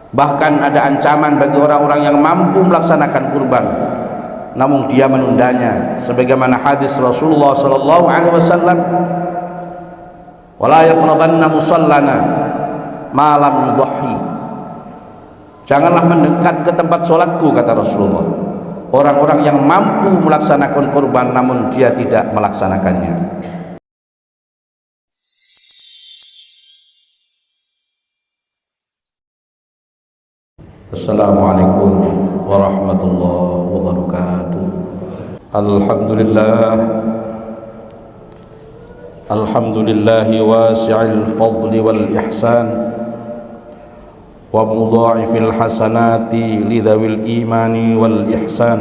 Bahkan ada ancaman bagi orang-orang yang mampu melaksanakan kurban namun dia menundanya, sebagaimana hadis Rasulullah sallallahu alaihi wasallam, wala yaqrabanna musallana ma lam yudhi, janganlah mendekat ke tempat sholatku, kata Rasulullah, orang-orang yang mampu melaksanakan kurban namun dia tidak melaksanakannya. Assalamualaikum warahmatullahi wabarakatuh. Alhamdulillahi wasi'il fadli wal ihsan wa mudha'ifil hasanati lidhawil imani wal ihsan,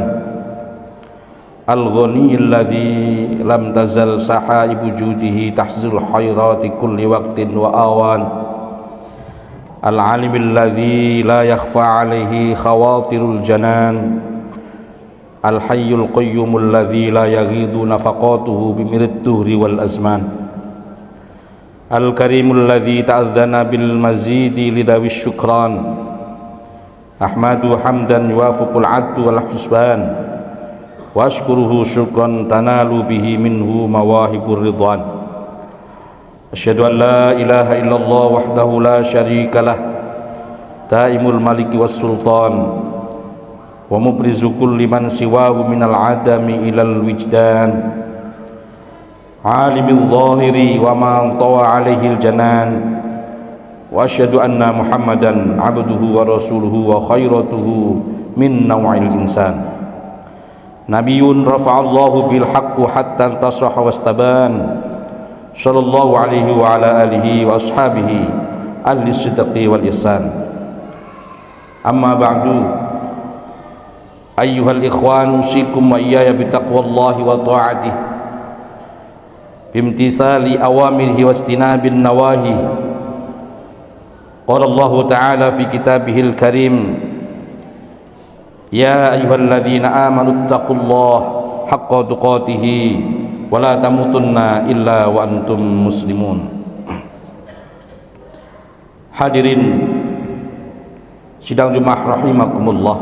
al-ghaniyil ladzi lam tazal sahaibu judihi tahzul khairati kulli waqtin wa awan, al-alimil ladzi la yakhfa alaihi khawatirul janan, al-hayyul qayyumul ladzi la yaghidu nafaqatuhu bimirid duhri wal azman, al-karimul ladzi ta'adzana bil mazidi lidhawish syukran, ahmadu hamdan yuwafiqul addu wal husban, wa ashkuruhu syukran tanalu bihi minhu mawahibur ridwan. Asyhadu an la ilaha illallah wahdahu la syarika lah, daimul maliki was sultan, wa mubrizu kulli man siwahu minal adami ilal wijdan, alimil zahiri wa man tawa alaihil janan, wa asyhadu anna muhammadan abduhu wa rasuluhu wa khairatuhu min naw'il insan, nabiyyun rafa'allahu bil haqqi hatta tasahha wastaban, sallallahu alaihi wa ala alihi wa ashabihi ahli sidqi wal ihsan. Amma ba'du, ayyuhal ikhwan, usikum wa iyaya bitaqwallahi wa ta'atih, bimtithali awamirihi wa istinabin nawahi. Qala Allah ta'ala fi kitabihil karim, ya ayyuhalladzina amanu ittaqullaha haqqa tuqatihi wa la tamutunna illa wa antum muslimun. Hadirin sidang Jumat rahimakumullah,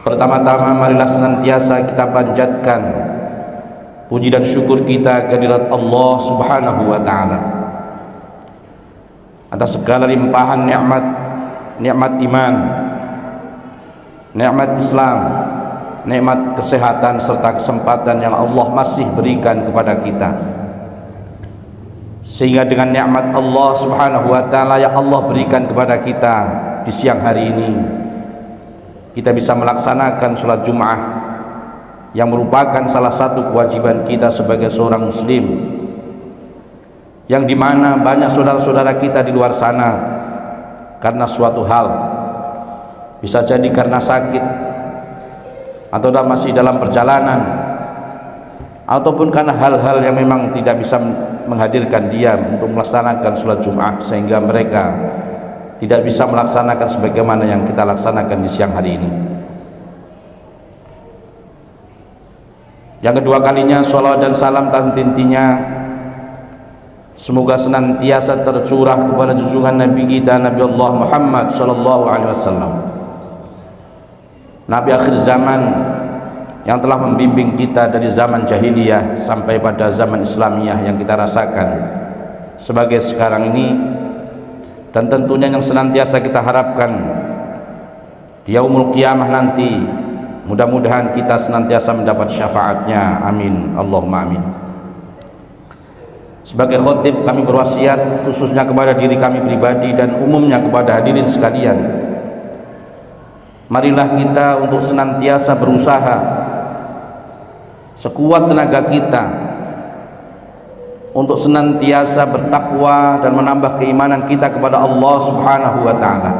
pertama-tama marilah senantiasa kita panjatkan puji dan syukur kita kehadirat Allah Subhanahu wa taala atas segala limpahan nikmat iman, nikmat Islam, nikmat kesehatan serta kesempatan yang Allah masih berikan kepada kita, sehingga dengan nikmat Allah Subhanahu wa taala yang Allah berikan kepada kita di siang hari ini, kita bisa melaksanakan sholat Jum'ah yang merupakan salah satu kewajiban kita sebagai seorang muslim, yang dimana banyak saudara-saudara kita di luar sana karena suatu hal, bisa jadi karena sakit atau masih dalam perjalanan, ataupun karena hal-hal yang memang tidak bisa menghadirkan dia untuk melaksanakan sholat Jum'ah, sehingga mereka tidak bisa melaksanakan sebagaimana yang kita laksanakan di siang hari ini. Yang kedua kalinya, sholawat dan salam tak henti-hentinya semoga senantiasa tercurah kepada junjungan Nabi kita, Nabi Allah Muhammad sallallahu alaihi wasallam, Nabi akhir zaman yang telah membimbing kita dari zaman jahiliyah sampai pada zaman Islamiyah yang kita rasakan sebagai sekarang ini, dan tentunya yang senantiasa kita harapkan di yaumul qiyamah nanti. Mudah-mudahan kita senantiasa mendapat syafaatnya, amin Allahumma amin. Sebagai khotib, kami berwasiat khususnya kepada diri kami pribadi dan umumnya kepada hadirin sekalian, marilah kita untuk senantiasa berusaha sekuat tenaga kita untuk senantiasa bertakwa dan menambah keimanan kita kepada Allah Subhanahu wa taala,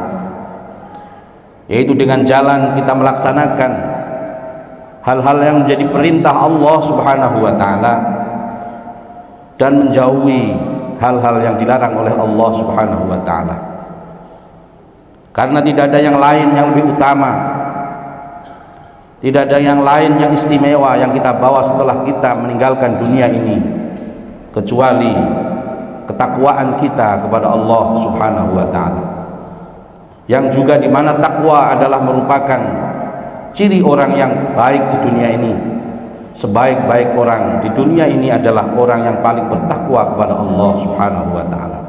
yaitu dengan jalan kita melaksanakan hal-hal yang menjadi perintah Allah Subhanahu wa taala dan menjauhi hal-hal yang dilarang oleh Allah Subhanahu wa taala. Karena tidak ada yang lain yang lebih utama, tidak ada yang lain yang istimewa yang kita bawa setelah kita meninggalkan dunia ini, kecuali ketakwaan kita kepada Allah Subhanahu wa taala. yang juga di mana takwa adalah merupakan ciri orang yang baik di dunia ini. Sebaik-baik orang di dunia ini adalah orang yang paling bertakwa kepada Allah Subhanahu wa taala.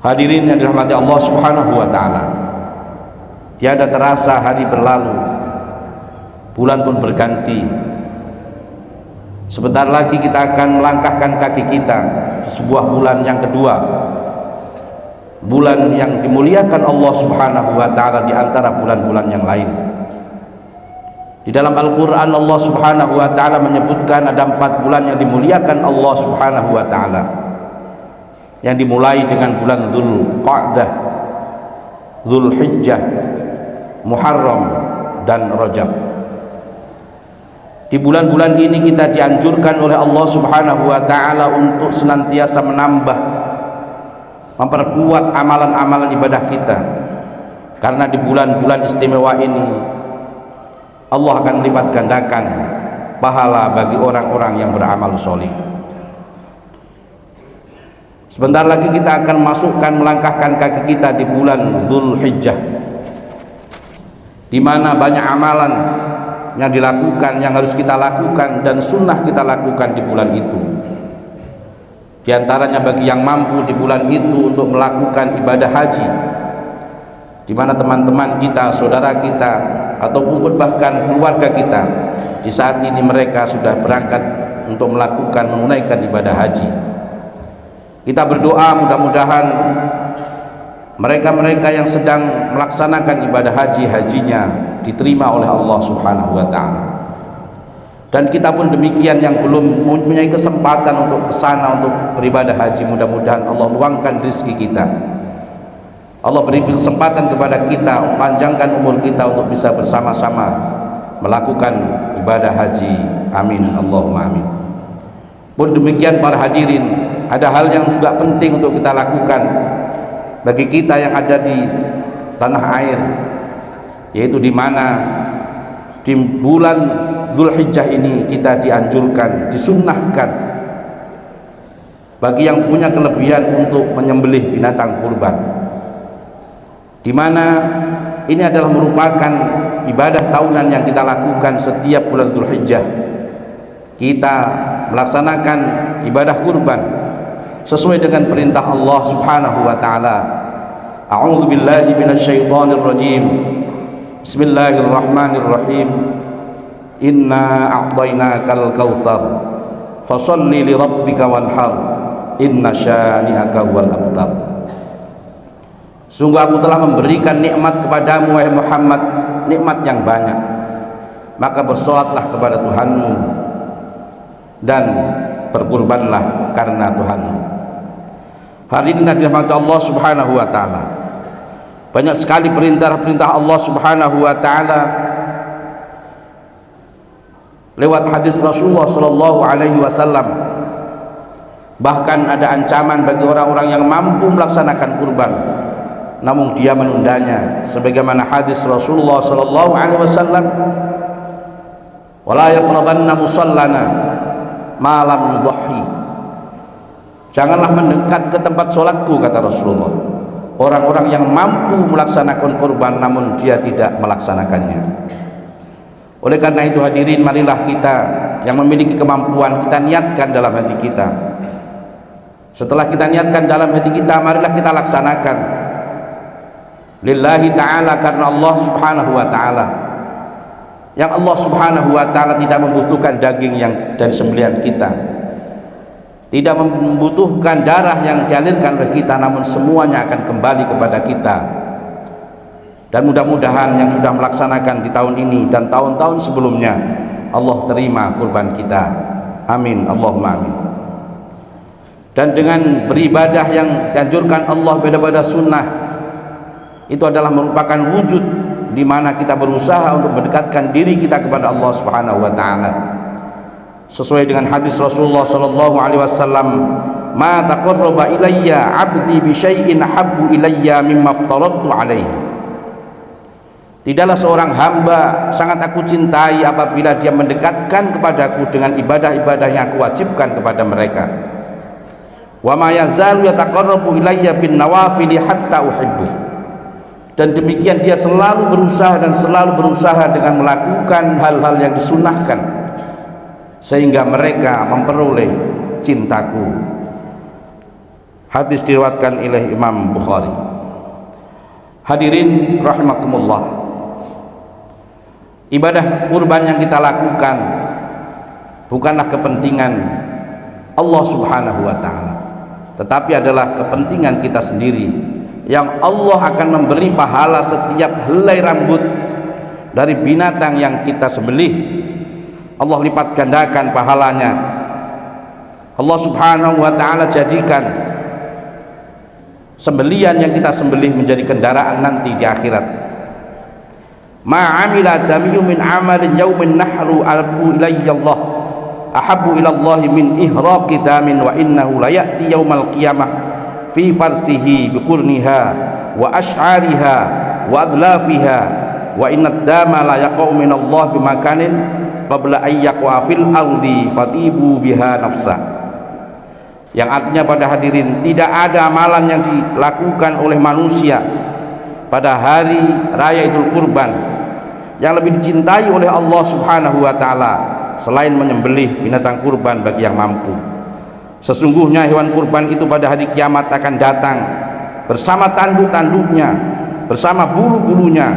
Hadirin yang dirahmati Allah Subhanahu wa taala, tiada terasa hari berlalu, bulan pun berganti. Sebentar lagi kita akan melangkahkan kaki kita di sebuah bulan yang kedua, bulan yang dimuliakan Allah Subhanahu wa taala di antara bulan-bulan yang lain. Di dalam Al-Qur'an Allah Subhanahu wa taala menyebutkan ada 4 bulan yang dimuliakan Allah Subhanahu wa taala, yang dimulai dengan bulan Dzulqa'dah, Dzulhijjah, Muharram dan Rajab. Di bulan-bulan ini kita dianjurkan oleh Allah Subhanahu wa taala untuk senantiasa menambah, memperkuat amalan-amalan ibadah kita, karena di bulan-bulan istimewa ini Allah akan melipat gandakan pahala bagi orang-orang yang beramal soleh. Sebentar lagi kita akan masukkan, melangkahkan kaki kita di bulan Dzulhijjah, di mana banyak amalan yang dilakukan, yang harus kita lakukan dan sunnah kita lakukan di bulan itu. Di antaranya bagi yang mampu di bulan itu untuk melakukan ibadah haji, di mana teman-teman kita, saudara kita, ataupun bahkan keluarga kita di saat ini mereka sudah berangkat untuk melakukan, menunaikan ibadah haji. Kita berdoa mudah-mudahan mereka-mereka yang sedang melaksanakan ibadah hajinya diterima oleh Allah Subhanahu wa taala. Dan kita pun demikian yang belum mempunyai kesempatan untuk kesana untuk beribadah haji, mudah-mudahan Allah luangkan rezeki kita, Allah beri kesempatan kepada kita, panjangkan umur kita untuk bisa bersama-sama melakukan ibadah haji. Amin, Allahumma amin. Pun demikian para hadirin, ada hal yang juga penting untuk kita lakukan bagi kita yang ada di tanah air, yaitu di mana di bulan Dzulhijjah ini kita dianjurkan, disunnahkan bagi yang punya kelebihan untuk menyembelih binatang kurban, di mana ini adalah merupakan ibadah tahunan yang kita lakukan setiap bulan Dzulhijjah. Kita melaksanakan ibadah kurban sesuai dengan perintah Allah Subhanahu wa taala. A'udzu billahi minasyaitonir rajim. Bismillahirrahmanirrahim. Inna a'tainakal kautsar fasholli li rabbika wanhar inna syani'aka wal abtar. Sungguh aku telah memberikan nikmat kepadamu wahai Muhammad, nikmat yang banyak, maka bersolatlah kepada Tuhanmu dan berkurbanlah karena Tuhanmu. Hari ini dirahmati Allah Subhanahu wa taala, banyak sekali perintah-perintah Allah Subhanahu wa taala lewat hadis Rasulullah sallallahu alaihi wasallam. Bahkan ada ancaman bagi orang-orang yang mampu melaksanakan kurban namun dia menundanya, sebagaimana hadis Rasulullah sallallahu alaihi wasallam, wala yaqrabanna musallana ma lam yudhi. Janganlah mendekat ke tempat sholatku, kata Rasulullah, orang-orang yang mampu melaksanakan kurban namun dia tidak melaksanakannya. Oleh karena itu hadirin, marilah kita yang memiliki kemampuan kita niatkan dalam hati kita. Setelah kita niatkan dalam hati kita, marilah kita laksanakan lillahi ta'ala, karena Allah Subhanahu wa ta'ala, yang Allah Subhanahu wa ta'ala tidak membutuhkan daging yang dan sembelihan kita, tidak membutuhkan darah yang dialirkan oleh kita, namun semuanya akan kembali kepada kita. Dan mudah-mudahan yang sudah melaksanakan di tahun ini dan tahun-tahun sebelumnya, Allah terima kurban kita. Amin, Allahumma amin. Dan dengan beribadah yang dianjurkan Allah beribadah sunnah, itu adalah merupakan wujud di mana kita berusaha untuk mendekatkan diri kita kepada Allah Subhanahu wa taala. Sesuai dengan hadis Rasulullah sallallahu alaihi wasallam, "Ma taqarraba ilayya 'abdi bi syai'in habbu ilayya mimma aftaradtu 'alaihi." Tidaklah seorang hamba sangat aku cintai apabila dia mendekatkan kepadaku dengan ibadah-ibadah yang aku wajibkan kepada mereka. wa ma yazalu yataqarrabu ilayya bin nawafili hatta uhibbu. Dan demikian dia selalu berusaha dengan melakukan hal-hal yang disunahkan sehingga mereka memperoleh cintaku. Hadis diriwayatkan oleh Imam Bukhari. Hadirin rahimakumullah, ibadah kurban yang kita lakukan bukanlah kepentingan Allah Subhanahu wa ta'ala, tetapi adalah kepentingan kita sendiri, yang Allah akan memberi pahala setiap helai rambut dari binatang yang kita sembelih. Allah lipat gandakan pahalanya. Allah Subhanahu wa ta'ala jadikan sembelian yang kita sembelih menjadi kendaraan nanti di akhirat. Ma'amila damiyu min amalin yaumin nahru ahabbu ilallahi min ihraqi damin, wa innahu la ya'ti yaumal qiyamah fi farsihi biqurniha wa ash'ariha wa adlafiha, wa inna dama la yaqau min Allah bimakanin qabla ayyaqwa fil ardi fatibu biha nafsa. Yang artinya pada hadirin, tidak ada amalan yang dilakukan oleh manusia pada hari raya Idul Kurban yang lebih dicintai oleh Allah Subhanahu wa ta'ala selain menyembelih binatang kurban bagi yang mampu. Sesungguhnya hewan kurban itu pada hari kiamat akan datang bersama tanduk-tanduknya, bersama bulu-bulunya,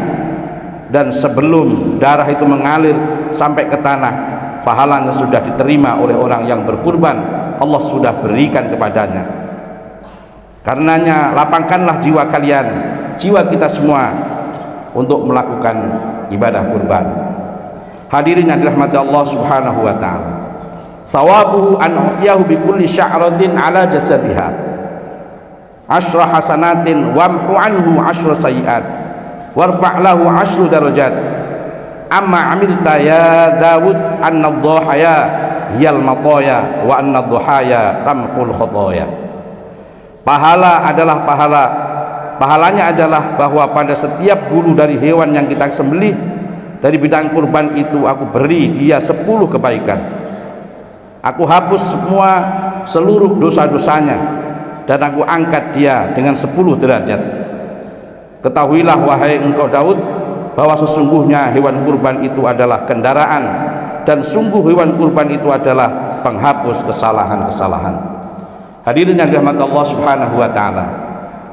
dan sebelum darah itu mengalir sampai ke tanah, pahalanya sudah diterima oleh orang yang berkurban. Allah sudah berikan kepadanya. Karenanya lapangkanlah jiwa kalian, jiwa kita semua, untuk melakukan ibadah kurban. Hadirin yang dirahmati Allah Subhanahu wa ta'ala, sawabuhu an utiyahu bi kulli sya'ratin ala jasadiha asyra hasanatin wamhu anhu asyra sayiat warfa' lahu asyru darajat. Amma amilta ya Dawud anna dhahaya hiyal mataya wa anna dhuhaya tamhul khotoya. Pahalanya adalah bahwa pada setiap bulu dari hewan yang kita sembelih dari bidang kurban itu, aku beri dia 10 kebaikan. Aku hapus seluruh dosa-dosanya, dan aku angkat dia dengan 10 derajat. Ketahuilah wahai engkau Daud, bahwa sesungguhnya hewan kurban itu adalah kendaraan, dan sungguh hewan kurban itu adalah penghapus kesalahan-kesalahan. Hadirin yang dirahmati Allah Subhanahu wa ta'ala,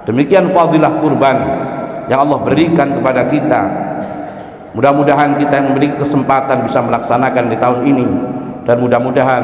demikian fadilah kurban yang Allah berikan kepada kita. Mudah-mudahan kita yang memiliki kesempatan bisa melaksanakan di tahun ini, dan mudah-mudahan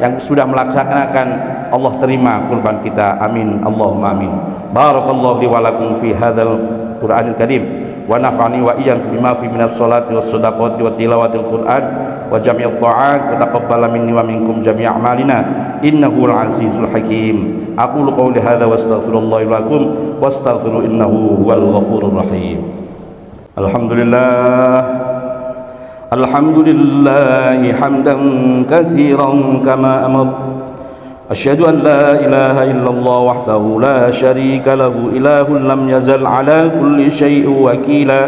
yang sudah melaksanakan Allah terima kurban kita. Amin Allahumma amin. Barakallahu li wa lakum fi hadzal Qur'anil Karim, wa nafa'ani wa iyyakum bima fi minas sholati was shadaqati wa tilawatil Qur'an wa jami'at ta'at, wa taqabbala minni wa minkum jami'a a'malina innahu al-'azizul hakim. Aqulu qawli hadza wa astaghfirullaha lakum wastaghfiru innahu huwal ghafurur rahim. Alhamdulillahi hamdan katsiran kama amara. أشهد أن لا إله إلا الله وحده لا شريك له إله لم يزل على كل شيء وكيلا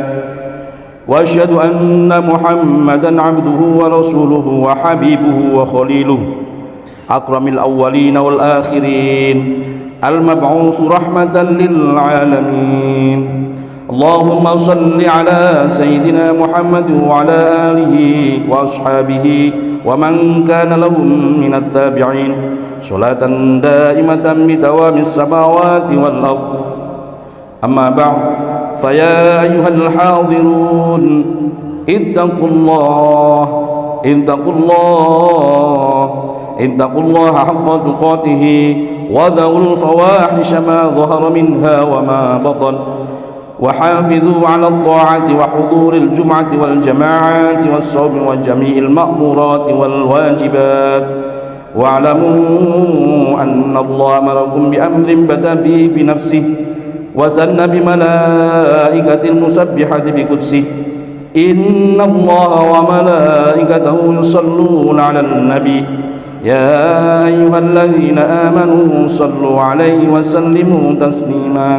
وأشهد أن محمدا عبده ورسوله وحبيبه وخليله أكرم الأولين والآخرين المبعوث رحمة للعالمين. اللهم صل على سيدنا محمد وعلى آله وأصحابه ومن كان لهم من التابعين صلاة دائمة بدوام السماوات والأرض. أما بعد، فيا أيها الحاضرون اتقوا الله حق تقاته وذروا الفواحش ما ظهر منها وما بطن، وحافظوا على الطاعة وحضور الجمعة والجماعات والصوم وجميع المأمورات والواجبات. واعلموا أن الله أمركم بأمر بدأ به بنفسه وسن بملائكة المسبحة بقدسه إن الله وملائكته يصلون على النبي يا أيها الذين آمنوا صلوا عليه وسلموا تسليما.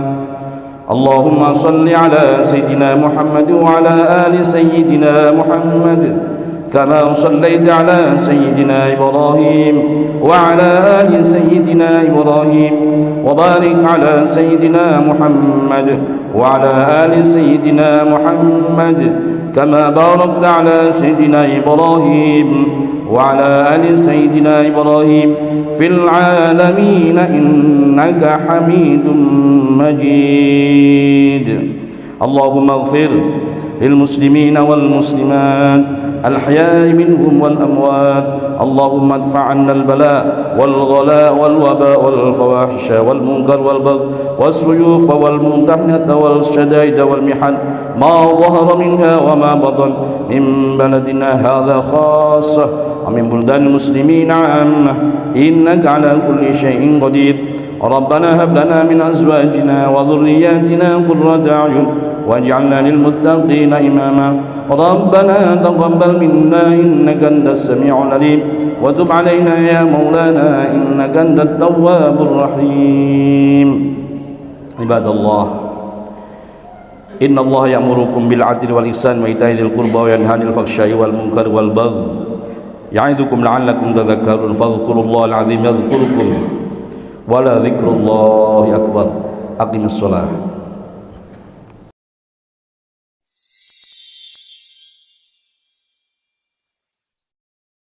اللهم صل على سيدنا محمد وعلى آل سيدنا محمد كما صليت على سيدنا إبراهيم وعلى آل سيدنا إبراهيم وبارك على سيدنا محمد وعلى آل سيدنا محمد كما باركت على سيدنا إبراهيم وعلى آل سيدنا إبراهيم في العالمين إنك حميد مجيد. اللهم اغفر للمسلمين والمسلمات الأحياء منهم والأموات. اللهم ادفع عنا البلاء والغلاء والوباء والفواحش والمنكر والبغي والسيوف والممتحنة والشدائد والمحن ما ظهر منها وما بطن من بلدنا هذا خاصة ومن بلدان المسلمين عامة إنك على كل شيء قدير. ربنا هب لنا من أزواجنا وذرياتنا قرة أعين واجعلنا للمتقين إماما. ربنا تقبل منا إنك أنت السميع العليم وتب علينا يا مولانا إنك أنت التواب الرحيم. عباد الله، إن الله يأمركم بالعدل والإحسان وإيتاء ذي القربى وينهى عن الفحشاء والمنكر والبغي يعظكم لعلكم تذكرون. فاذكروا الله العظيم يذكركم ولذكر الله أكبر. أقم الصلاة.